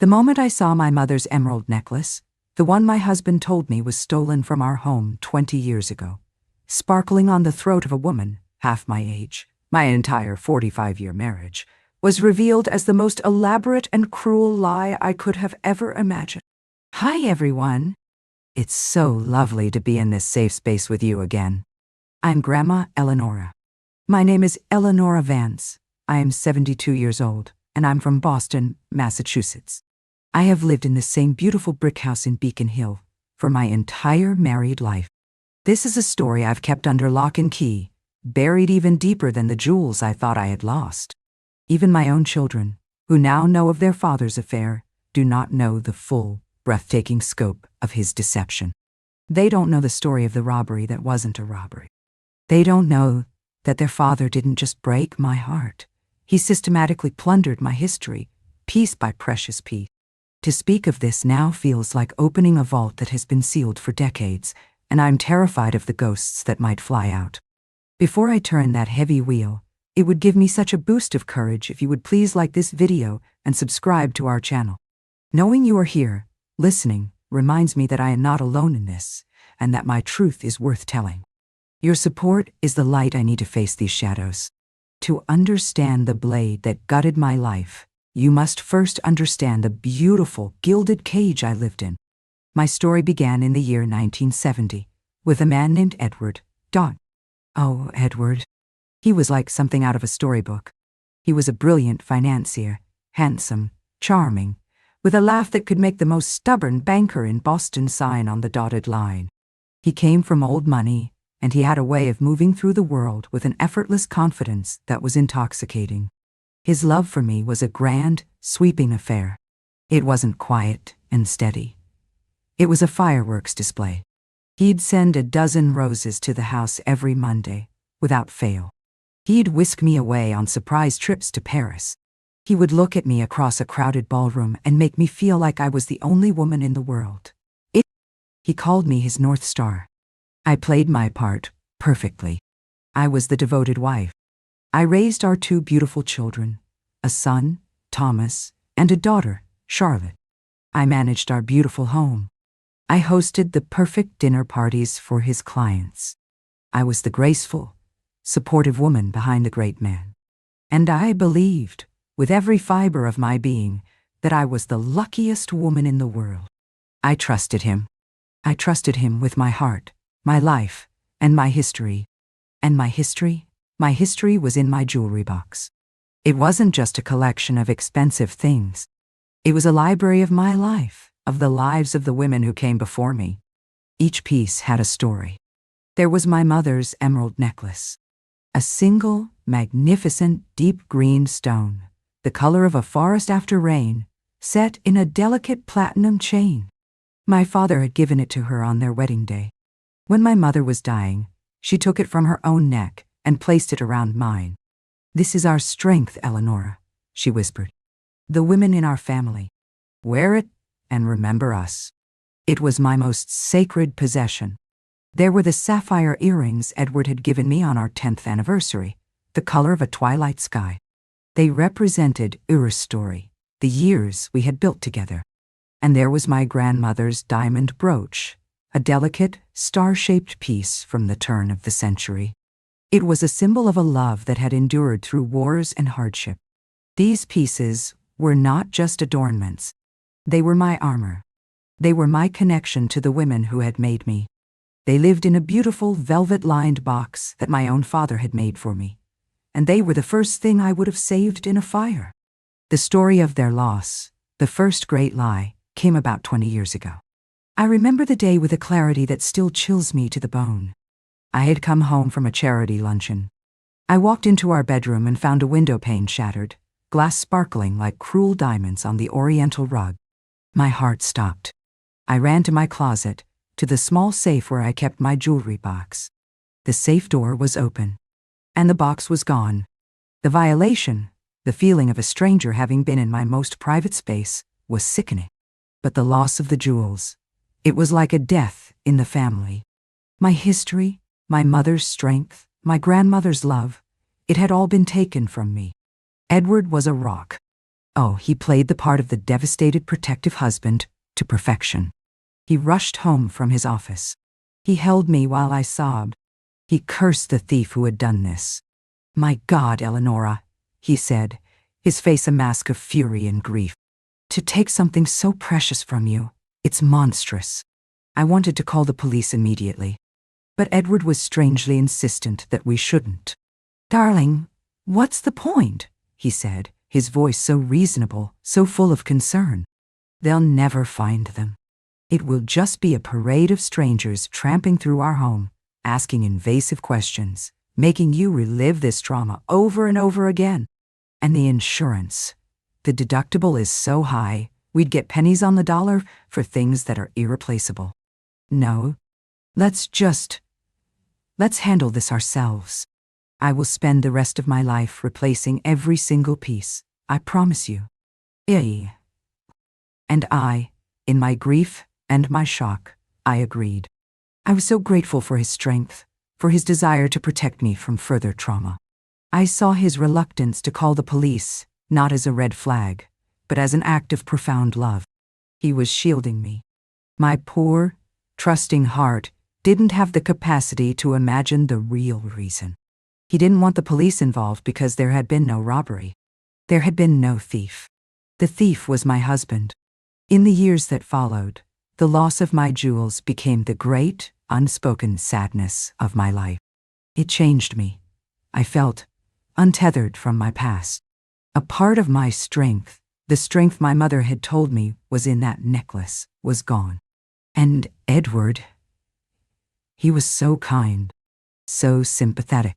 The moment I saw my mother's emerald necklace, the one my husband told me was stolen from our home 20 years ago, sparkling on the throat of a woman half my age, my entire 45-year marriage, was revealed as the most elaborate and cruel lie I could have ever imagined. Hi everyone. It's so lovely to be in this safe space with you again. I'm Grandma Eleonora. My name is Eleonora Vance. I am 72 years old, and I'm from Boston, Massachusetts. I have lived in the same beautiful brick house in Beacon Hill for my entire married life. This is a story I've kept under lock and key, buried even deeper than the jewels I thought I had lost. Even my own children, who now know of their father's affair, do not know the full, breathtaking scope of his deception. They don't know the story of the robbery that wasn't a robbery. They don't know that their father didn't just break my heart. He systematically plundered my history, piece by precious piece. To speak of this now feels like opening a vault that has been sealed for decades, and I'm terrified of the ghosts that might fly out. Before I turn that heavy wheel, it would give me such a boost of courage if you would please like this video and subscribe to our channel. Knowing you are here, listening, reminds me that I am not alone in this, and that my truth is worth telling. Your support is the light I need to face these shadows. To understand the blade that gutted my life, you must first understand the beautiful, gilded cage I lived in. My story began in the year 1970, with a man named Edward. Oh, Edward. He was like something out of a storybook. He was a brilliant financier, handsome, charming, with a laugh that could make the most stubborn banker in Boston sign on the dotted line. He came from old money, and he had a way of moving through the world with an effortless confidence that was intoxicating. His love for me was a grand, sweeping affair. It wasn't quiet and steady. It was a fireworks display. He'd send a dozen roses to the house every Monday, without fail. He'd whisk me away on surprise trips to Paris. He would look at me across a crowded ballroom and make me feel like I was the only woman in the world. He called me his North Star. I played my part perfectly. I was the devoted wife. I raised our two beautiful children, a son, Thomas, and a daughter, Charlotte. I managed our beautiful home. I hosted the perfect dinner parties for his clients. I was the graceful, supportive woman behind the great man. And I believed, with every fiber of my being, that I was the luckiest woman in the world. I trusted him. I trusted him with my heart, my life, and my history. And my history was in my jewelry box. It wasn't just a collection of expensive things. It was a library of my life, of the lives of the women who came before me. Each piece had a story. There was my mother's emerald necklace. A single, magnificent, deep green stone, the color of a forest after rain, set in a delicate platinum chain. My father had given it to her on their wedding day. When my mother was dying, she took it from her own neck and placed it around mine. "This is our strength, Eleonora," she whispered. "The women in our family. Wear it and remember us." It was my most sacred possession. There were the sapphire earrings Edward had given me on our 10th anniversary, the color of a twilight sky. They represented our story, the years we had built together. And there was my grandmother's diamond brooch, a delicate, star-shaped piece from the turn of the century. It was a symbol of a love that had endured through wars and hardship. These pieces were not just adornments. They were my armor. They were my connection to the women who had made me. They lived in a beautiful velvet-lined box that my own father had made for me, and they were the first thing I would have saved in a fire. The story of their loss, the first great lie, came about 20 years ago. I remember the day with a clarity that still chills me to the bone. I had come home from a charity luncheon. I walked into our bedroom and found a window pane shattered, glass sparkling like cruel diamonds on the oriental rug. My heart stopped. I ran to my closet, to the small safe where I kept my jewelry box. The safe door was open, and the box was gone. The violation, the feeling of a stranger having been in my most private space, was sickening. But the loss of the jewels, it was like a death in the family. My history, my mother's strength, my grandmother's love, it had all been taken from me. Edward was a Oh, he played the part of the devastated protective husband to perfection. He rushed home from his office. He held me while I sobbed. He cursed the thief who had done this. "My God, Eleonora," he said, his face a mask of fury and grief. "To take something so precious from you, it's monstrous." I wanted to call the police immediately, but Edward was strangely insistent that we shouldn't. "Darling, what's the point?" he said, his voice so reasonable, so full of concern. "They'll never find them. It will just be a parade of strangers tramping through our home, asking invasive questions, making you relive this trauma over and over again. And the insurance. The deductible is so high, we'd get pennies on the dollar for things that are irreplaceable. No, let's handle this ourselves. I will spend the rest of my life replacing every single piece, I promise you." And I, in my grief and my shock, I agreed. I was so grateful for his strength, for his desire to protect me from further trauma. I saw his reluctance to call the police, not as a red flag, but as an act of profound love. He was shielding me. My poor, trusting heart didn't have the capacity to imagine the real reason. He didn't want the police involved because there had been no robbery. There had been no thief. The thief was my husband. In the years that followed, the loss of my jewels became the great, unspoken sadness of my life. It changed me. I felt untethered from my past. A part of my strength, the strength my mother had told me was in that necklace, was gone. And Edward, he was so kind, so sympathetic.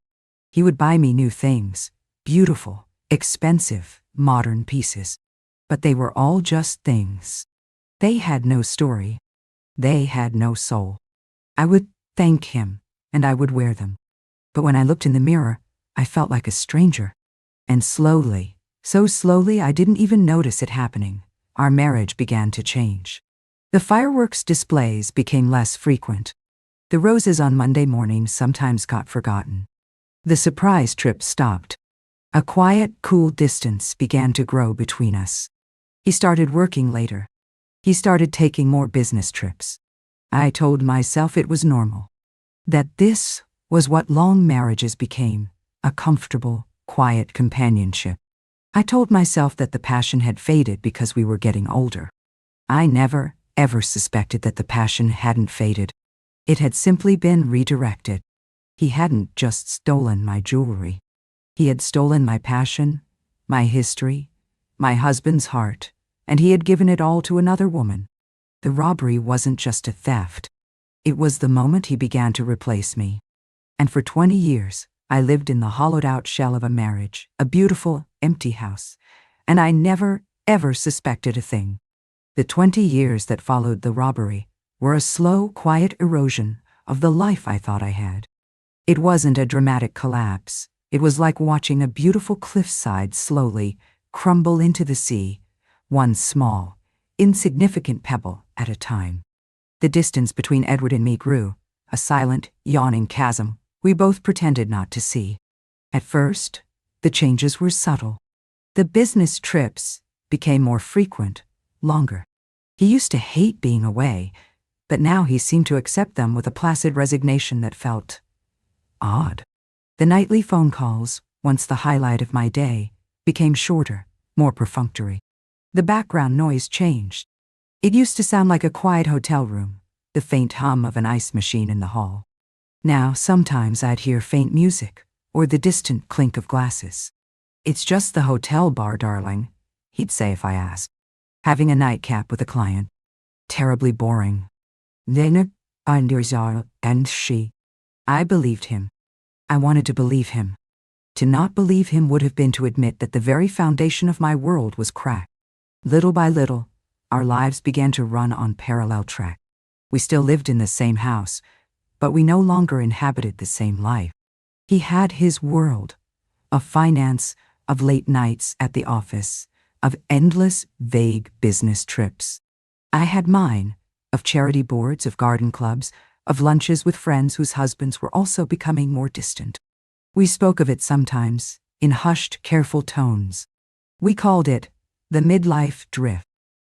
He would buy me new things, beautiful, expensive, modern pieces. But they were all just things. They had no story. They had no soul. I would thank him, and I would wear them. But when I looked in the mirror, I felt like a stranger. And slowly, so slowly I didn't even notice it happening, our marriage began to change. The fireworks displays became less frequent. The roses on Monday morning sometimes got forgotten. The surprise trip stopped. A quiet, cool distance began to grow between us. He started working later. He started taking more business trips. I told myself it was normal. That this was what long marriages became, a comfortable, quiet companionship. I told myself that the passion had faded because we were getting older. I never, ever suspected that the passion hadn't faded. It had simply been redirected. He hadn't just stolen my jewelry. He had stolen my passion, my history, my husband's heart, and he had given it all to another woman. The robbery wasn't just a theft. It was the moment he began to replace me. And for 20 years, I lived in the hollowed-out shell of a marriage, a beautiful, empty house, and I never, ever suspected a thing. The 20 years that followed the robbery were a slow, quiet erosion of the life I thought I had. It wasn't a dramatic collapse. It was like watching a beautiful cliffside slowly crumble into the sea, one small, insignificant pebble at a time. The distance between Edward and me grew, a silent, yawning chasm we both pretended not to see. At first, the changes were subtle. The business trips became more frequent, longer. He used to hate being away, but now he seemed to accept them with a placid resignation that felt odd. The nightly phone calls, once the highlight of my day, became shorter, more perfunctory. The background noise changed. It used to sound like a quiet hotel room, the faint hum of an ice machine in the hall. Now, sometimes I'd hear faint music, or the distant clink of glasses. "It's just the hotel bar, darling," he'd say if I asked. Having a nightcap with a client. Terribly boring. Then, and she. I believed him. I wanted to believe him. To not believe him would have been to admit that the very foundation of my world was cracked. Little by little, our lives began to run on parallel track. We still lived in the same house, but we no longer inhabited the same life. He had his world, of finance, of late nights at the office, of endless, vague business trips. I had mine, of charity boards, of garden clubs, of lunches with friends whose husbands were also becoming more distant. We spoke of it sometimes, in hushed, careful tones. We called it The midlife drift.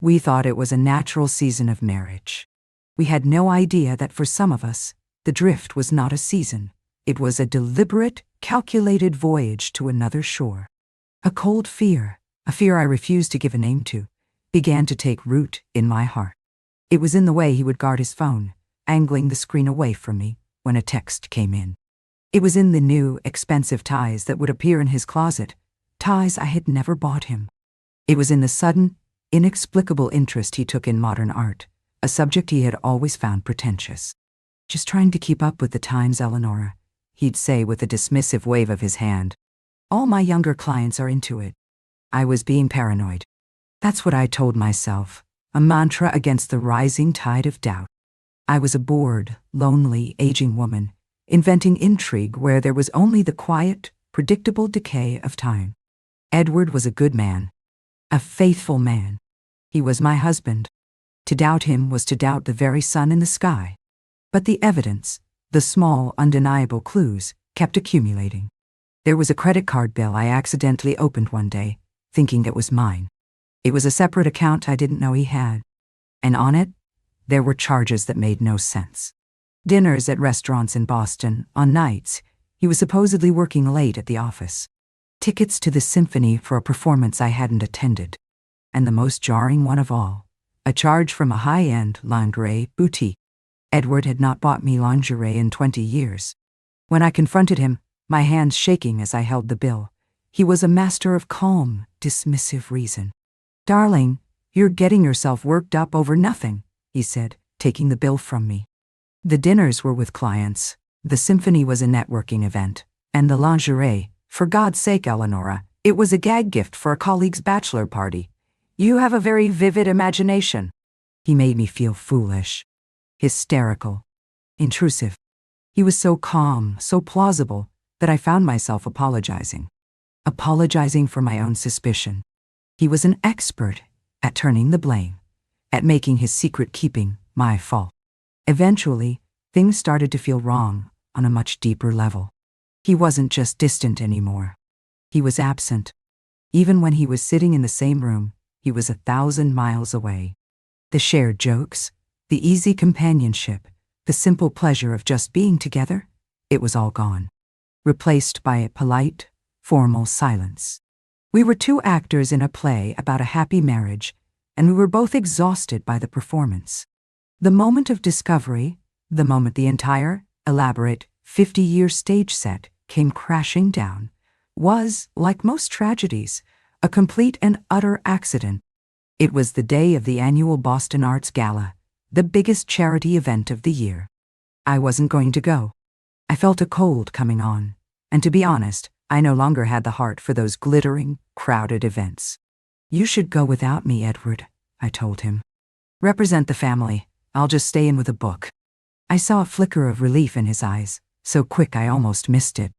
We thought it was a natural season of marriage. We had no idea that for some of us, the drift was not a season. It was a deliberate, calculated voyage to another shore. A cold fear, a fear I refused to give a name to, began to take root in my heart. It was in the way he would guard his phone, angling the screen away from me when a text came in. It was in the new, expensive ties that would appear in his closet, ties I had never bought him. It was in the sudden, inexplicable interest he took in modern art, a subject he had always found pretentious. "Just trying to keep up with the times, Eleonora," he'd say with a dismissive wave of his hand. "All my younger clients are into it." I was being paranoid. That's what I told myself, a mantra against the rising tide of doubt. I was a bored, lonely, aging woman, inventing intrigue where there was only the quiet, predictable decay of time. Edward was a good man, a faithful man. He was my husband. To doubt him was to doubt the very sun in the sky. But the evidence, the small, undeniable clues, kept accumulating. There was a credit card bill I accidentally opened one day, thinking it was mine. It was a separate account I didn't know he had. And on it, there were charges that made no sense. Dinners at restaurants in Boston, on nights, he was supposedly working late at the office. Tickets to the symphony for a performance I hadn't attended. And the most jarring one of all, a charge from a high-end lingerie boutique. Edward had not bought me lingerie in 20 years. When I confronted him, my hands shaking as I held the bill, he was a master of calm, dismissive reason. "Darling, you're getting yourself worked up over nothing," he said, taking the bill from me. The dinners were with clients, the symphony was a networking event, and the lingerie, for God's sake, Eleonora, it was a gag gift for a colleague's bachelor party. "You have a very vivid imagination." He made me feel foolish, hysterical, intrusive. He was so calm, so plausible, that I found myself apologizing for my own suspicion. He was an expert at turning the blame, at making his secret-keeping my fault. Eventually, things started to feel wrong on a much deeper level. He wasn't just distant anymore. He was absent. Even when he was sitting in the same room, he was 1,000 miles away. The shared jokes, the easy companionship, the simple pleasure of just being together, it was all gone, replaced by a polite, formal silence. We were two actors in a play about a happy marriage, and we were both exhausted by the performance. The moment of discovery, the moment the entire, elaborate, 50-year stage set came crashing down, was, like most tragedies, a complete and utter accident. It was the day of the annual Boston Arts Gala, the biggest charity event of the year. I wasn't going to go. I felt a cold coming on, and to be honest, I no longer had the heart for those glittering, crowded events. "You should go without me, Edward," I told him. "Represent the family. I'll just stay in with a book." I saw a flicker of relief in his eyes, so quick I almost missed it.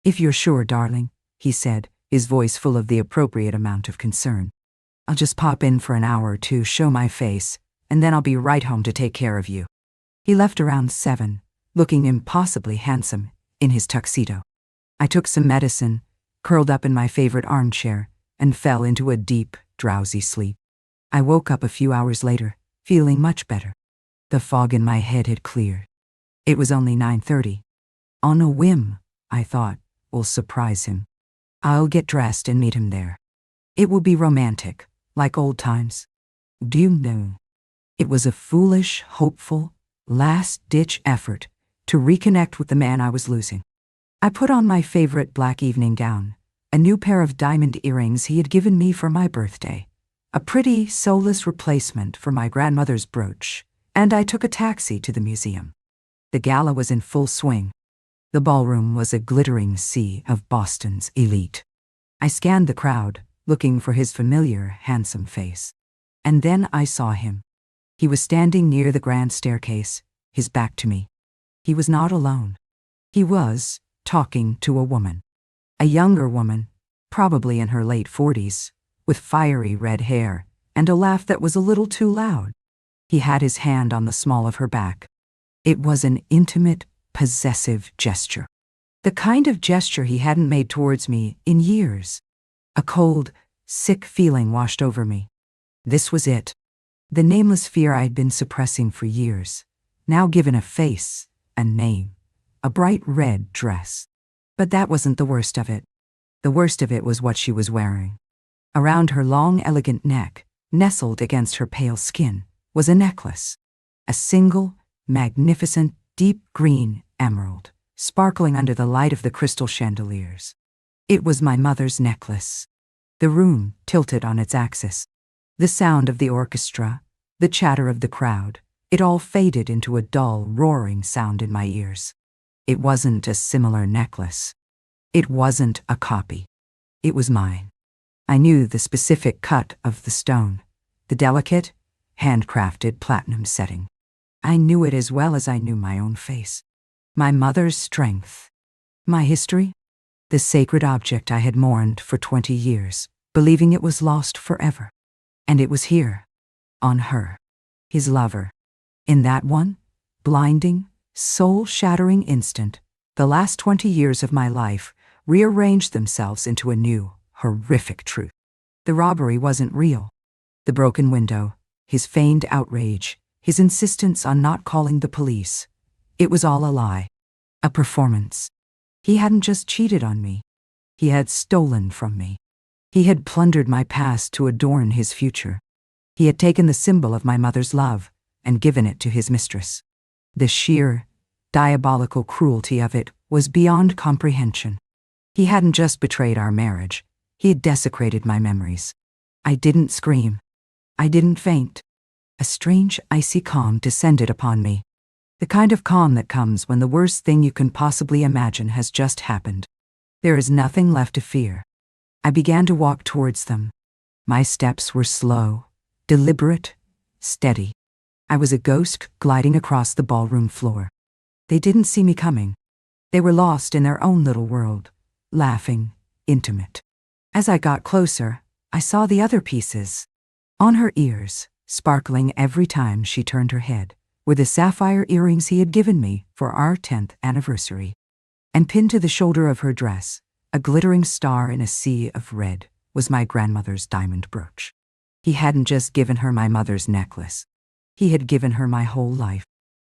"If you're sure, darling," he said, his voice full of the appropriate amount of concern. "I'll just pop in for an hour or two, show my face, and then I'll be right home to take care of you." He left around 7, looking impossibly handsome in his tuxedo. I took some medicine, curled up in my favorite armchair, and fell into a deep, drowsy sleep. I woke up a few hours later, feeling much better. The fog in my head had cleared. It was only 9:30. On a whim, I thought, we'll surprise him. I'll get dressed and meet him there. It will be romantic, like old times. Do you know? It was a foolish, hopeful, last-ditch effort to reconnect with the man I was losing. I put on my favorite black evening gown, a new pair of diamond earrings he had given me for my birthday, a pretty, soulless replacement for my grandmother's brooch, and I took a taxi to the museum. The gala was in full swing. The ballroom was a glittering sea of Boston's elite. I scanned the crowd, looking for his familiar, handsome face. And then I saw him. He was standing near the grand staircase, his back to me. He was not alone. He was talking to a woman. A younger woman, probably in her late 40s, with fiery red hair and a laugh that was a little too loud. He had his hand on the small of her back. It was an intimate, possessive gesture. The kind of gesture he hadn't made towards me in years. A cold, sick feeling washed over me. This was it. The nameless fear I'd been suppressing for years, now given a face, a name, a bright red dress. But that wasn't the worst of it. The worst of it was what she was wearing. Around her long, elegant neck, nestled against her pale skin, was a necklace. A single, magnificent, deep green emerald, sparkling under the light of the crystal chandeliers. It was my mother's necklace. The room tilted on its axis. The sound of the orchestra, the chatter of the crowd, it all faded into a dull, roaring sound in my ears. It wasn't a similar necklace. It wasn't a copy. It was mine. I knew the specific cut of the stone, the delicate, handcrafted platinum setting. I knew it as well as I knew my own face. My mother's strength. My history. The sacred object I had mourned for 20 years, believing it was lost forever. And it was here, on her, his lover. In that one, blinding, soul-shattering instant, the last 20 years of my life rearranged themselves into a new, horrific truth. The robbery wasn't real. The broken window, his feigned outrage, his insistence on not calling the police. It was all a lie. A performance. He hadn't just cheated on me. He had stolen from me. He had plundered my past to adorn his future. He had taken the symbol of my mother's love and given it to his mistress. The sheer, diabolical cruelty of it was beyond comprehension. He hadn't just betrayed our marriage. He had desecrated my memories. I didn't scream. I didn't faint. A strange, icy calm descended upon me. The kind of calm that comes when the worst thing you can possibly imagine has just happened. There is nothing left to fear. I began to walk towards them. My steps were slow, deliberate, steady. I was a ghost gliding across the ballroom floor. They didn't see me coming. They were lost in their own little world, laughing, intimate. As I got closer, I saw the other pieces. On her ears, sparkling every time she turned her head, were the sapphire earrings he had given me for our 10th anniversary. And pinned to the shoulder of her dress, a glittering star in a sea of red, was my grandmother's diamond brooch. He hadn't just given her my mother's necklace. He had given her my whole life.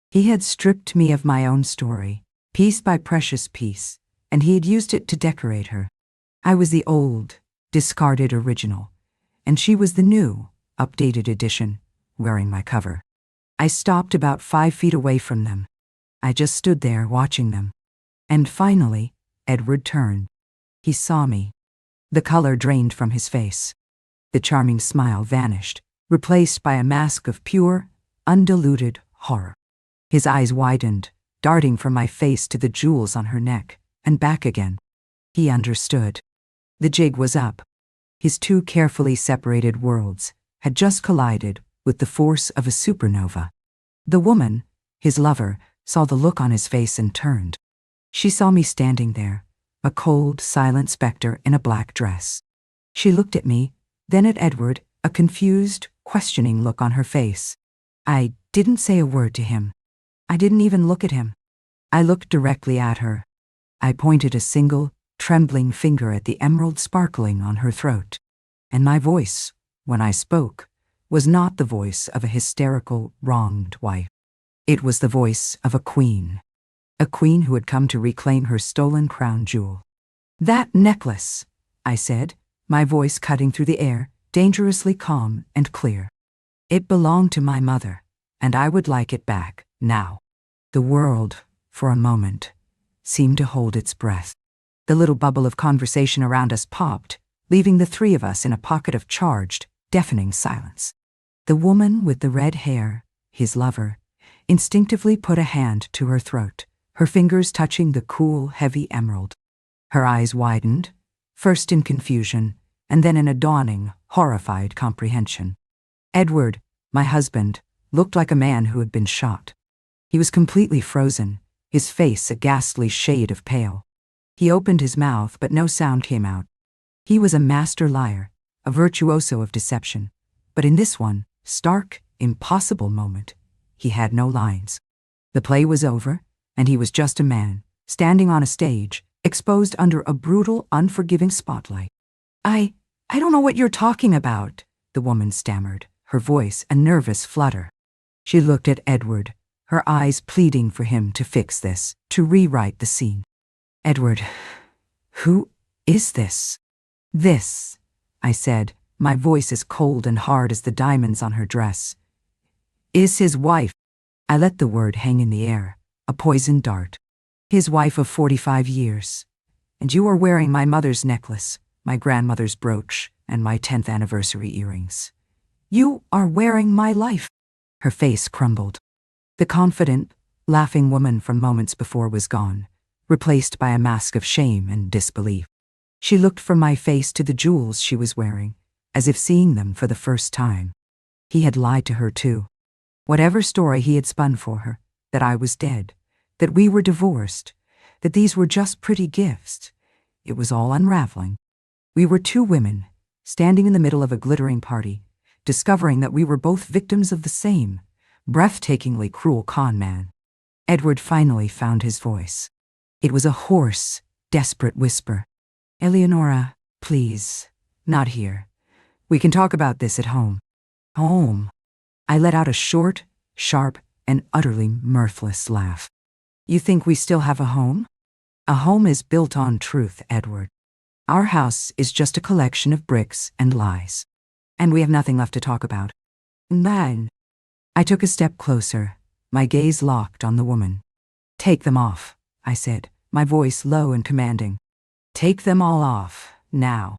He had stripped me of my own story, piece by precious piece, and he had used it to decorate her. I was the old, discarded original, and she was the new, updated edition, wearing my cover. I stopped about 5 feet away from them. I just stood there watching them. And finally, Edward turned. He saw me. The color drained from his face. The charming smile vanished, replaced by a mask of pure, undiluted horror. His eyes widened, darting from my face to the jewels on her neck, and back again. He understood. The jig was up. His two carefully separated worlds had just collided with the force of a supernova. The woman, his lover, saw the look on his face and turned. She saw me standing there, a cold, silent specter in a black dress. She looked at me, then at Edward, a confused, questioning look on her face. I didn't say a word to him. I didn't even look at him. I looked directly at her. I pointed a single, trembling finger at the emerald sparkling on her throat. And my voice, when I spoke, was not the voice of a hysterical, wronged wife. It was the voice of a queen who had come to reclaim her stolen crown jewel. "That necklace," I said, my voice cutting through the air, dangerously calm and clear. "It belonged to my mother, and I would like it back, now." The world, for a moment, seemed to hold its breath. The little bubble of conversation around us popped, leaving the three of us in a pocket of charged, deafening silence. The woman with the red hair, his lover, instinctively put a hand to her throat, her fingers touching the cool, heavy emerald. Her eyes widened, first in confusion, and then in a dawning, horrified comprehension. Edward, my husband, looked like a man who had been shot. He was completely frozen, his face a ghastly shade of pale. He opened his mouth, but no sound came out. He was a master liar, a virtuoso of deception, but in this one, stark, impossible moment, he had no lines. The play was over, and he was just a man, standing on a stage, exposed under a brutal, unforgiving spotlight. I I don't know what you're talking about, the woman stammered, her voice a nervous flutter. She looked at Edward, her eyes pleading for him to fix this, to rewrite the scene. Edward, who is this? This, I said, my voice as cold and hard as the diamonds on her dress. Is his wife. I let the word hang in the air, a poisoned dart. His wife of 45 years. And you are wearing my mother's necklace, my grandmother's brooch, and my 10th anniversary earrings. You are wearing my life. Her face crumbled. The confident, laughing woman from moments before was gone, replaced by a mask of shame and disbelief. She looked from my face to the jewels she was wearing, as if seeing them for the first time. He had lied to her too. Whatever story he had spun for her, that I was dead, that we were divorced, that these were just pretty gifts, it was all unraveling. We were two women, standing in the middle of a glittering party, discovering that we were both victims of the same, breathtakingly cruel con man. Edward finally found his voice. It was a hoarse, desperate whisper. Eleonora, please, not here. We can talk about this at home. Home. I let out a short, sharp, and utterly mirthless laugh. You think we still have a home? A home is built on truth, Edward. Our house is just a collection of bricks and lies. And we have nothing left to talk about. Then, I took a step closer, my gaze locked on the woman. Take them off, I said, my voice low and commanding. Take them all off, now.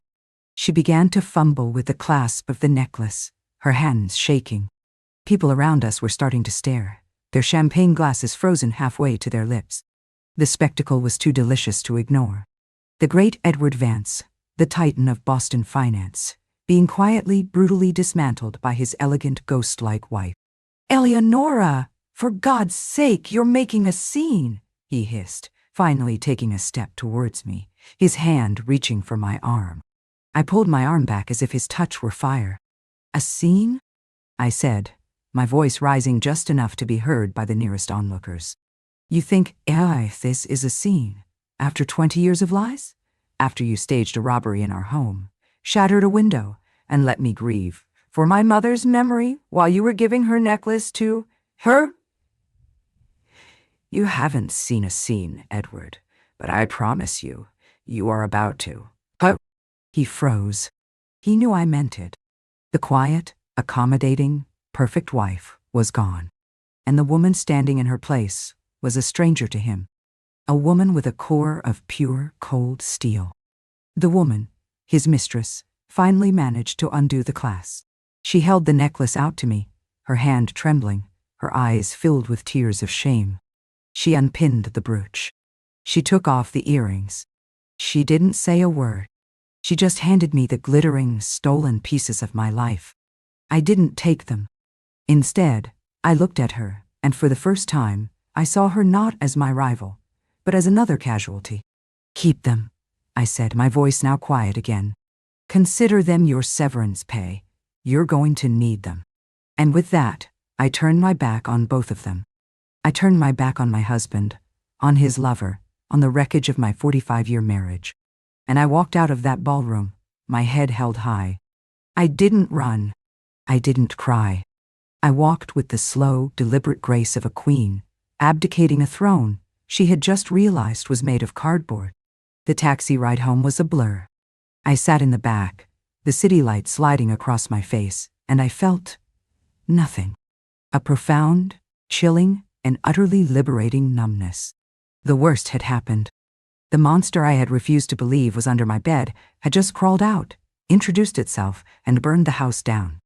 She began to fumble with the clasp of the necklace, her hands shaking. People around us were starting to stare, their champagne glasses frozen halfway to their lips. The spectacle was too delicious to ignore. The great Edward Vance, the titan of Boston finance, being quietly, brutally dismantled by his elegant, ghost-like wife. Eleonora, for God's sake, you're making a scene, he hissed, finally taking a step towards me, his hand reaching for my arm. I pulled my arm back as if his touch were fire. A scene? I said, my voice rising just enough to be heard by the nearest onlookers. You think, this is a scene? After 20 years of lies? After you staged a robbery in our home, shattered a window, and let me grieve for my mother's memory while you were giving her necklace to her? You haven't seen a scene, Edward, but I promise you, you are about to. He froze. He knew I meant it. The quiet, accommodating, perfect wife was gone, and the woman standing in her place was a stranger to him, a woman with a core of pure, cold steel. The woman, his mistress, finally managed to undo the clasp. She held the necklace out to me, her hand trembling, her eyes filled with tears of shame. She unpinned the brooch. She took off the earrings. She didn't say a word. She just handed me the glittering, stolen pieces of my life. I didn't take them. Instead, I looked at her, and for the first time, I saw her not as my rival, but as another casualty. Keep them, I said, my voice now quiet again. Consider them your severance pay. You're going to need them. And with that, I turned my back on both of them. I turned my back on my husband, on his lover, on the wreckage of my 45-year marriage. And I walked out of that ballroom, my head held high. I didn't run. I didn't cry. I walked with the slow, deliberate grace of a queen, abdicating a throne she had just realized was made of cardboard. The taxi ride home was a blur. I sat in the back, the city light sliding across my face, and I felt nothing. A profound, chilling, and utterly liberating numbness. The worst had happened. The monster I had refused to believe was under my bed had just crawled out, introduced itself, and burned the house down.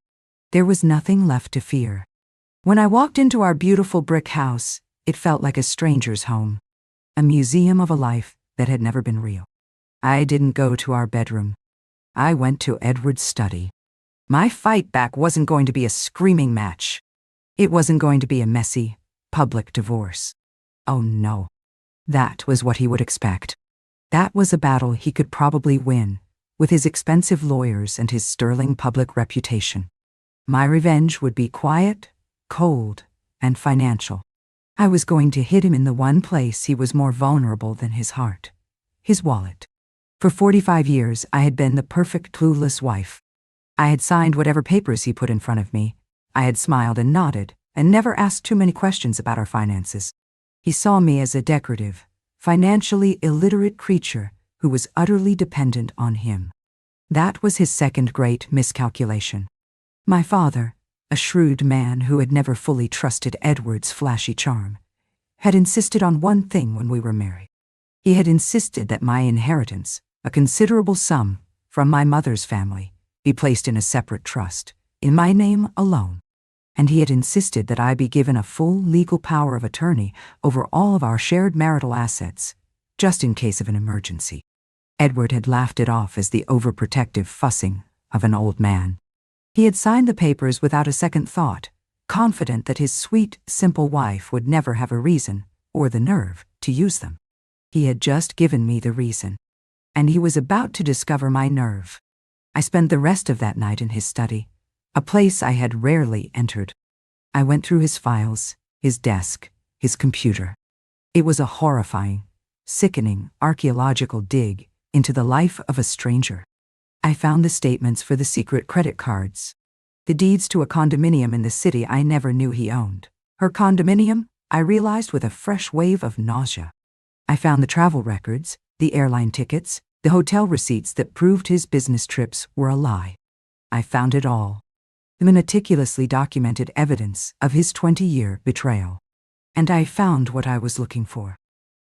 There was nothing left to fear. When I walked into our beautiful brick house, it felt like a stranger's home, a museum of a life that had never been real. I didn't go to our bedroom. I went to Edward's study. My fight back wasn't going to be a screaming match. It wasn't going to be a messy, public divorce. Oh no. That was what he would expect. That was a battle he could probably win, with his expensive lawyers and his sterling public reputation. My revenge would be quiet, cold, and financial. I was going to hit him in the one place he was more vulnerable than his heart, his wallet. For 45 years, I had been the perfect clueless wife. I had signed whatever papers he put in front of me. I had smiled and nodded, and never asked too many questions about our finances. He saw me as a decorative, financially illiterate creature who was utterly dependent on him. That was his second great miscalculation. My father, a shrewd man who had never fully trusted Edward's flashy charm, had insisted on one thing when we were married. He had insisted that my inheritance, a considerable sum from my mother's family, be placed in a separate trust, in my name alone. And he had insisted that I be given a full legal power of attorney over all of our shared marital assets, just in case of an emergency. Edward had laughed it off as the overprotective fussing of an old man. He had signed the papers without a second thought, confident that his sweet, simple wife would never have a reason, or the nerve, to use them. He had just given me the reason, and he was about to discover my nerve. I spent the rest of that night in his study, a place I had rarely entered. I went through his files, his desk, his computer. It was a horrifying, sickening archaeological dig into the life of a stranger. I found the statements for the secret credit cards, the deeds to a condominium in the city I never knew he owned. Her condominium, I realized with a fresh wave of nausea. I found the travel records, the airline tickets, the hotel receipts that proved his business trips were a lie. I found it all. The meticulously documented evidence of his 20-year betrayal. And I found what I was looking for.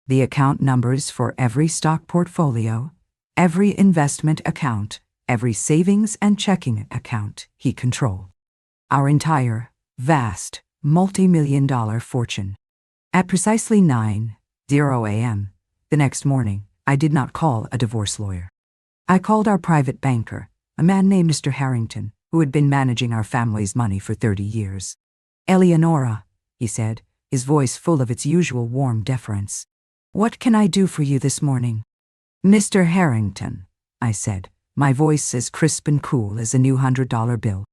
The account numbers for every stock portfolio, every investment account, every savings and checking account he controlled. Our entire, vast, multi-million-dollar fortune. At precisely 9:00 a.m. the next morning, I did not call a divorce lawyer. I called our private banker, a man named Mr. Harrington, who had been managing our family's money for 30 years. "Eleonora," he said, his voice full of its usual warm deference. "What can I do for you this morning?" "Mr. Harrington," I said, my voice as crisp and cool as a new $100 bill.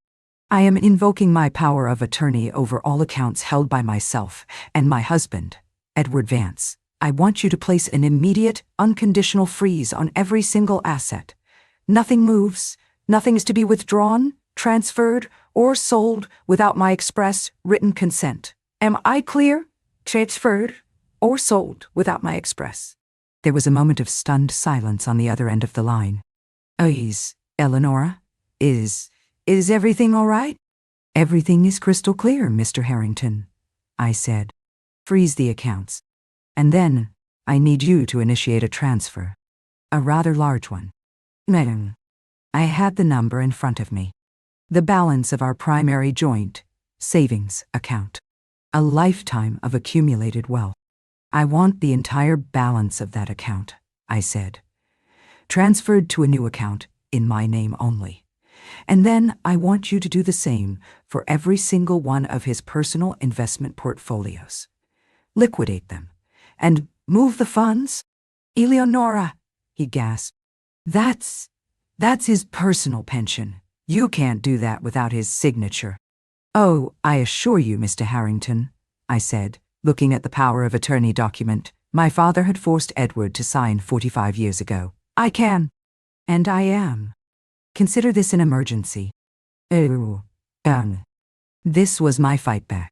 "I am invoking my power of attorney over all accounts held by myself and my husband, Edward Vance. I want you to place an immediate, unconditional freeze on every single asset. Nothing moves, nothing is to be withdrawn, transferred, or sold without my express written consent. Am I clear? Transferred or sold without my express." There was a moment of stunned silence on the other end of the line. Eleonora? Is everything all right?" "Everything is crystal clear, Mr. Harrington," I said. "Freeze the accounts. And then, I need you to initiate a transfer. A rather large one." "Madam." I had the number in front of me. The balance of our primary joint savings account. A lifetime of accumulated wealth. "I want the entire balance of that account," I said. "Transferred to a new account in my name only. And then I want you to do the same for every single one of his personal investment portfolios. Liquidate them. And move the funds?" "Eleonora," he gasped. That's his personal pension. You can't do that without his signature." "Oh, I assure you, Mr. Harrington," I said, looking at the power of attorney document my father had forced Edward to sign 45 years ago. "I can. And I am. Consider this an emergency." This was my fight back.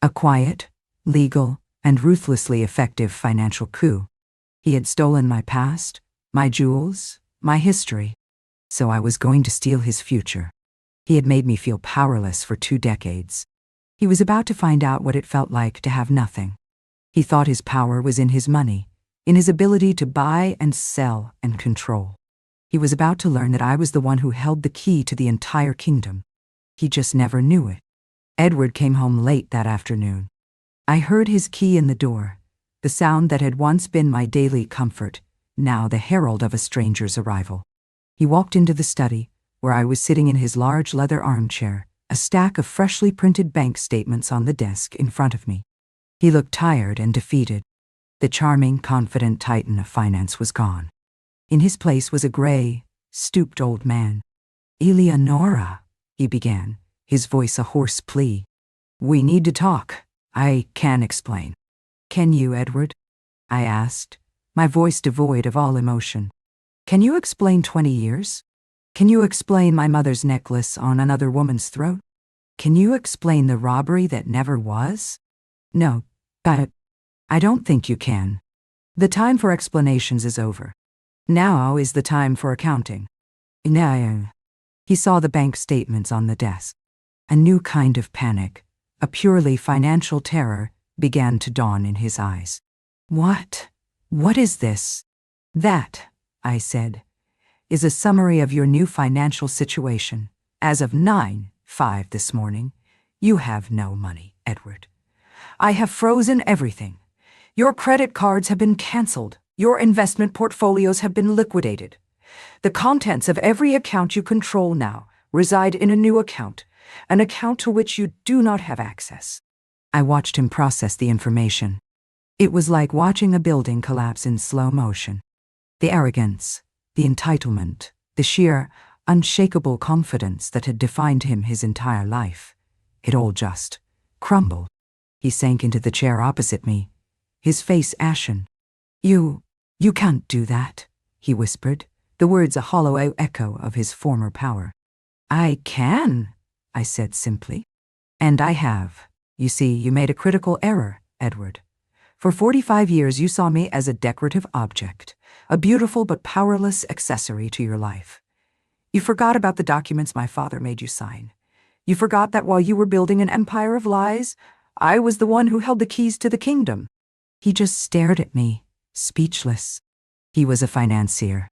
A quiet, legal, and ruthlessly effective financial coup. He had stolen my past, my jewels, my history. So I was going to steal his future. He had made me feel powerless for 2 decades. He was about to find out what it felt like to have nothing. He thought his power was in his money, in his ability to buy and sell and control. He was about to learn that I was the one who held the key to the entire kingdom. He just never knew it. Edward came home late that afternoon. I heard his key in the door, the sound that had once been my daily comfort, now the herald of a stranger's arrival. He walked into the study, where I was sitting in his large leather armchair, a stack of freshly printed bank statements on the desk in front of me. He looked tired and defeated. The charming, confident titan of finance was gone. In his place was a gray, stooped old man. "Eleonora," he began, his voice a hoarse plea. "We need to talk. I can explain." "Can you, Edward?" I asked, my voice devoid of all emotion. Can you explain 20 years? Can you explain my mother's necklace on another woman's throat? Can you explain the robbery that never was? No, but I don't think you can. The time for explanations is over. Now is the time for accounting. No. He saw the bank statements on the desk. A new kind of panic, a purely financial terror, began to dawn in his eyes. What? What is this? That, I said, is a summary of your new financial situation. As of 9:05 this morning, you have no money, Edward. I have frozen everything. Your credit cards have been canceled. Your investment portfolios have been liquidated. The contents of every account you control now reside in a new account, an account to which you do not have access. I watched him process the information. It was like watching a building collapse in slow motion. The arrogance, the entitlement, the sheer, unshakable confidence that had defined him his entire life. It all just crumbled. He sank into the chair opposite me, his face ashen. You can't do that," he whispered, the words a hollow echo of his former power. "I can," I said simply. "And I have. You see, you made a critical error, Edward. For 45 years you saw me as a decorative object, a beautiful but powerless accessory to your life. You forgot about the documents my father made you sign. You forgot that while you were building an empire of lies, I was the one who held the keys to the kingdom." He just stared at me, speechless. He was a financier,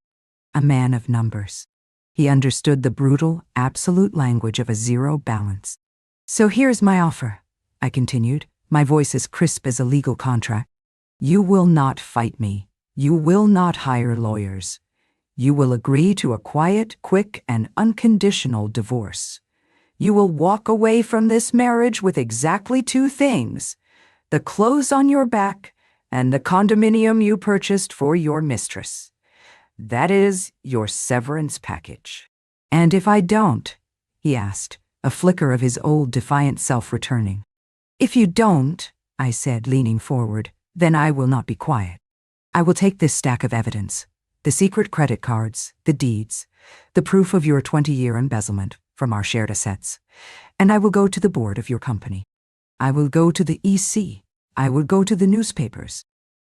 a man of numbers. He understood the brutal, absolute language of a zero balance. "So here's my offer," I continued, my voice as crisp as a legal contract. "You will not fight me. You will not hire lawyers. You will agree to a quiet, quick, and unconditional divorce. You will walk away from this marriage with exactly two things: the clothes on your back and the condominium you purchased for your mistress. That is your severance package." "And if I don't?" he asked, a flicker of his old defiant self returning. "If you don't," I said, leaning forward, "then I will not be quiet. I will take this stack of evidence, the secret credit cards, the deeds, the proof of your 20-year embezzlement from our shared assets, and I will go to the board of your company. I will go to the EC. I will go to the newspapers.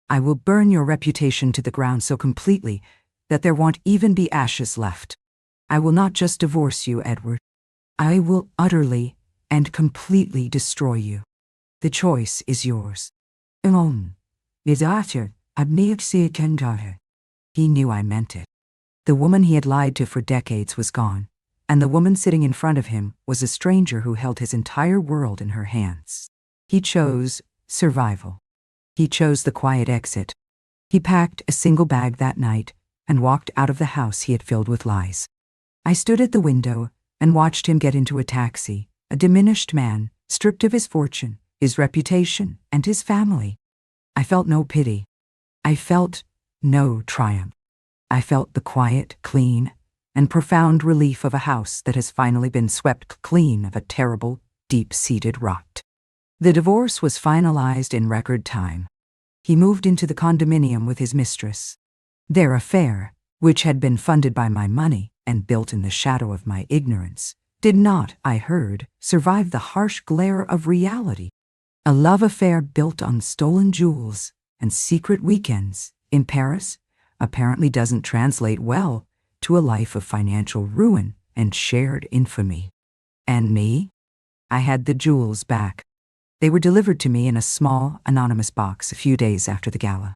I will burn your reputation to the ground so completely that there won't even be ashes left. I will not just divorce you, Edward. I will utterly and completely destroy you. The choice is yours." He knew I meant it. The woman he had lied to for decades was gone, and the woman sitting in front of him was a stranger who held his entire world in her hands. He chose survival. He chose the quiet exit. He packed a single bag that night and walked out of the house he had filled with lies. I stood at the window and watched him get into a taxi, a diminished man, stripped of his fortune, his reputation, and his family. I felt no pity. I felt no triumph. I felt the quiet, clean, and profound relief of a house that has finally been swept clean of a terrible, deep-seated rot. The divorce was finalized in record time. He moved into the condominium with his mistress. Their affair, which had been funded by my money and built in the shadow of my ignorance, did not, I heard, survive the harsh glare of reality. A love affair built on stolen jewels and secret weekends in Paris apparently doesn't translate well to a life of financial ruin and shared infamy. And me? I had the jewels back. They were delivered to me in a small, anonymous box a few days after the gala.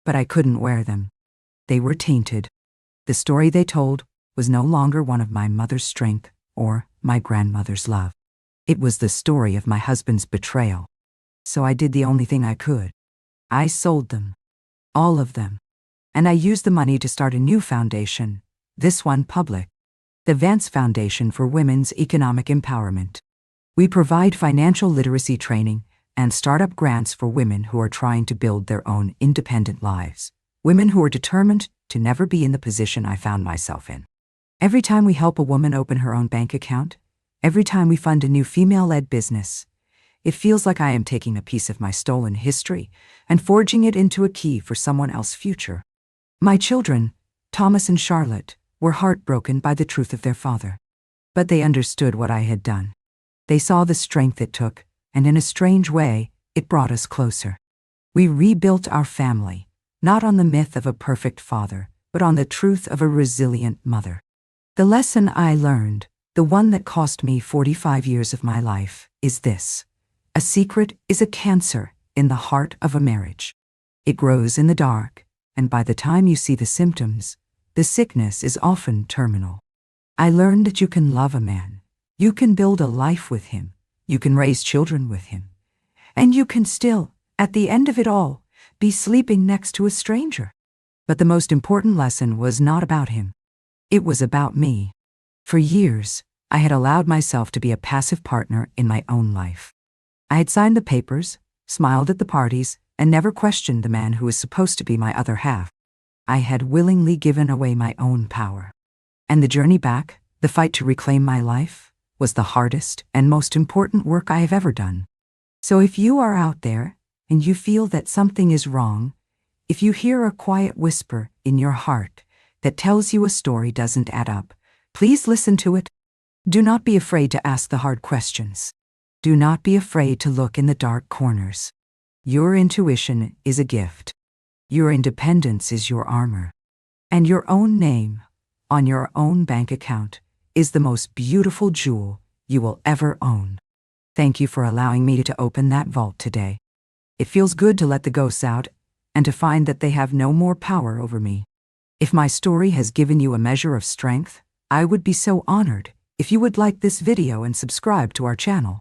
But I couldn't wear them. They were tainted. The story they told was no longer one of my mother's strength or my grandmother's love. It was the story of my husband's betrayal. So I did the only thing I could. I sold them. All of them. And I used the money to start a new foundation, this one public, the Vance Foundation for Women's Economic Empowerment. We provide financial literacy training and startup grants for women who are trying to build their own independent lives, women who are determined to never be in the position I found myself in. Every time we help a woman open her own bank account, every time we fund a new female-led business, it feels like I am taking a piece of my stolen history and forging it into a key for someone else's future. My children Thomas and Charlotte were heartbroken by the truth of their father. But they understood what I had done. They saw the strength it took, and in a strange way, it brought us closer. We rebuilt our family, not on the myth of a perfect father, but on the truth of a resilient mother. The lesson I learned, the one that cost me 45 years of my life, is this: a secret is a cancer in the heart of a marriage. It grows in the dark, and by the time you see the symptoms, the sickness is often terminal. I learned that you can love a man, you can build a life with him, you can raise children with him, and you can still, at the end of it all, be sleeping next to a stranger. But the most important lesson was not about him. It was about me. For years, I had allowed myself to be a passive partner in my own life. I had signed the papers, smiled at the parties, and never questioned the man who was supposed to be my other half. I had willingly given away my own power. And the journey back, the fight to reclaim my life, was the hardest and most important work I have ever done. So if you are out there, and you feel that something is wrong, if you hear a quiet whisper in your heart that tells you a story doesn't add up, please listen to it. Do not be afraid to ask the hard questions. Do not be afraid to look in the dark corners. Your intuition is a gift. Your independence is your armor. And your own name on your own bank account is the most beautiful jewel you will ever own. Thank you for allowing me to open that vault today. It feels good to let the ghosts out and to find that they have no more power over me. If my story has given you a measure of strength, I would be so honored if you would like this video and subscribe to our channel.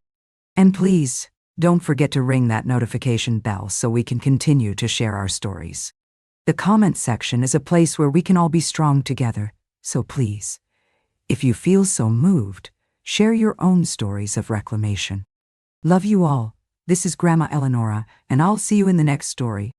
And please, don't forget to ring that notification bell so we can continue to share our stories. The comment section is a place where we can all be strong together, so please, if you feel so moved, share your own stories of reclamation. Love you all. This is Grandma Eleonora, and I'll see you in the next story.